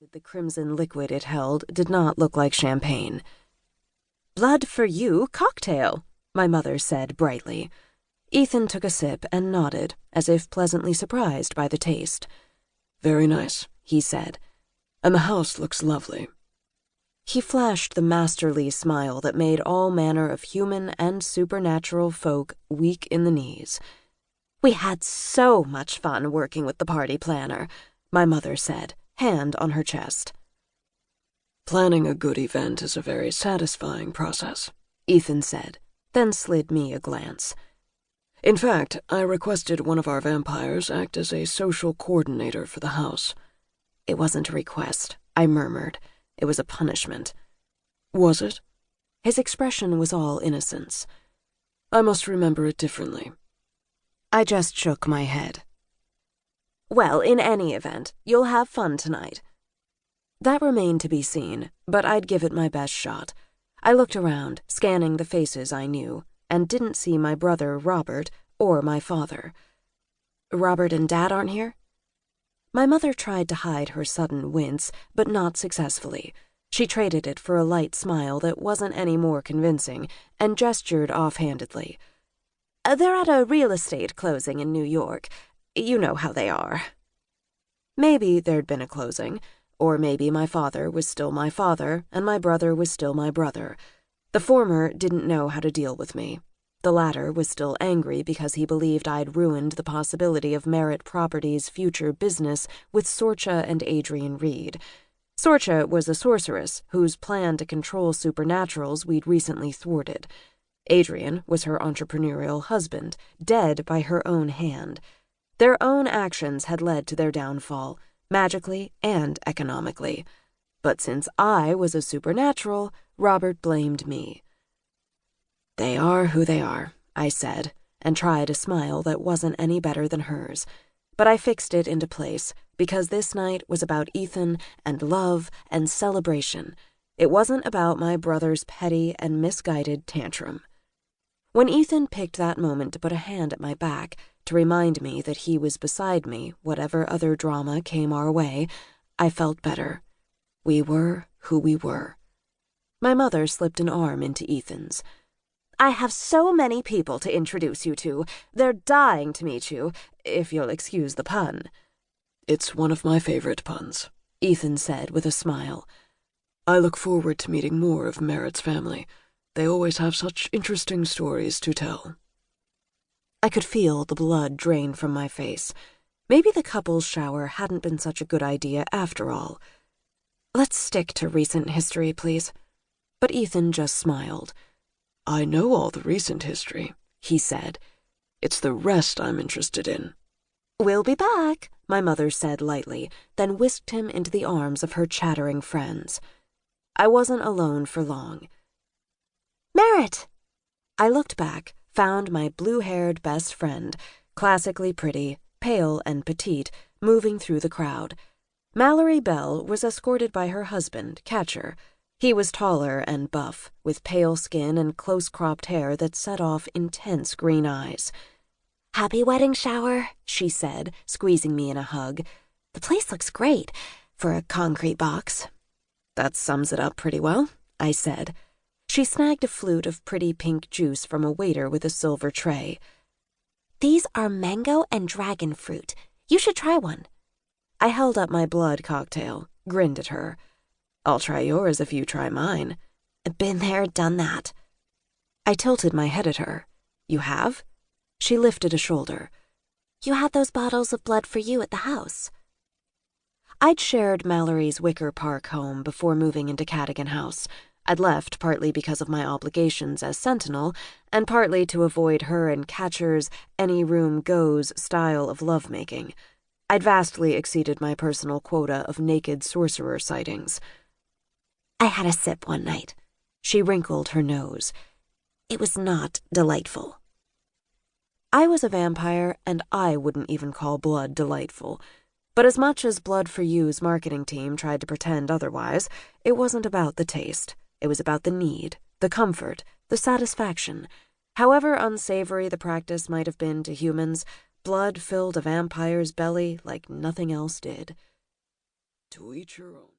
The crimson liquid it held did not look like champagne. "Blood for you, cocktail," my mother said brightly. Ethan took a sip and nodded, as if pleasantly surprised by the taste. "Very nice," he said. "And the house looks lovely." He flashed the masterly smile that made all manner of human and supernatural folk weak in the knees. "We had so much fun working with the party planner," my mother said, hand on her chest. "Planning a good event is a very satisfying process," Ethan said, then slid me a glance. "In fact, I requested one of our vampires act as a social coordinator for the house." "It wasn't a request," I murmured. "It was a punishment." "Was it?" His expression was all innocence. "I must remember it differently." I just shook my head. "Well, in any event, you'll have fun tonight." That remained to be seen, but I'd give it my best shot. I looked around, scanning the faces I knew, and didn't see my brother Robert or my father. "Robert and Dad aren't here?" My mother tried to hide her sudden wince, but not successfully. She traded it for a light smile that wasn't any more convincing, and gestured offhandedly. "They're at a real estate closing in New York. You know how they are." Maybe there'd been a closing, or maybe my father was still my father and my brother was still my brother. The former didn't know how to deal with me. The latter was still angry because he believed I'd ruined the possibility of Merit Properties' future business with Sorcha and Adrian Reed. Sorcha was a sorceress whose plan to control supernaturals we'd recently thwarted. Adrian was her entrepreneurial husband, dead by her own hand. Their own actions had led to their downfall, magically and economically. But since I was a supernatural, Robert blamed me. "They are who they are," I said, and tried a smile that wasn't any better than hers. But I fixed it into place, because this night was about Ethan and love and celebration. It wasn't about my brother's petty and misguided tantrum. When Ethan picked that moment to put a hand at my back, to remind me that he was beside me, whatever other drama came our way, I felt better. We were who we were. My mother slipped an arm into Ethan's. "I have so many people to introduce you to. They're dying to meet you, if you'll excuse the pun." "It's one of my favorite puns," Ethan said with a smile. "I look forward to meeting more of Merritt's family. They always have such interesting stories to tell." I could feel the blood drain from my face. Maybe the couple's shower hadn't been such a good idea after all. "Let's stick to recent history, please." But Ethan just smiled. "I know all the recent history," he said. "It's the rest I'm interested in." "We'll be back," my mother said lightly, then whisked him into the arms of her chattering friends. I wasn't alone for long. "Merritt!" I looked back, found my blue-haired best friend, classically pretty, pale and petite, moving through the crowd. Mallory Bell was escorted by her husband, Catcher. He was taller and buff, with pale skin and close-cropped hair that set off intense green eyes. "Happy wedding shower," she said, squeezing me in a hug. "The place looks great, for a concrete box." "That sums it up pretty well," I said. She snagged a flute of pretty pink juice from a waiter with a silver tray. "These are mango and dragon fruit. You should try one." I held up my blood cocktail, grinned at her. "I'll try yours if you try mine." "Been there, done that." I tilted my head at her. "You have?" She lifted a shoulder. "You had those bottles of blood for you at the house." I'd shared Mallory's Wicker Park home before moving into Cadogan House. I'd left partly because of my obligations as sentinel, and partly to avoid her and Catcher's any room goes style of lovemaking. I'd vastly exceeded my personal quota of naked sorcerer sightings. "I had a sip one night." She wrinkled her nose. "It was not delightful." I was a vampire, and I wouldn't even call blood delightful. But as much as Blood for You's marketing team tried to pretend otherwise, it wasn't about the taste. It was about the need, the comfort, the satisfaction. However unsavory the practice might have been to humans, blood filled a vampire's belly like nothing else did. To each her own.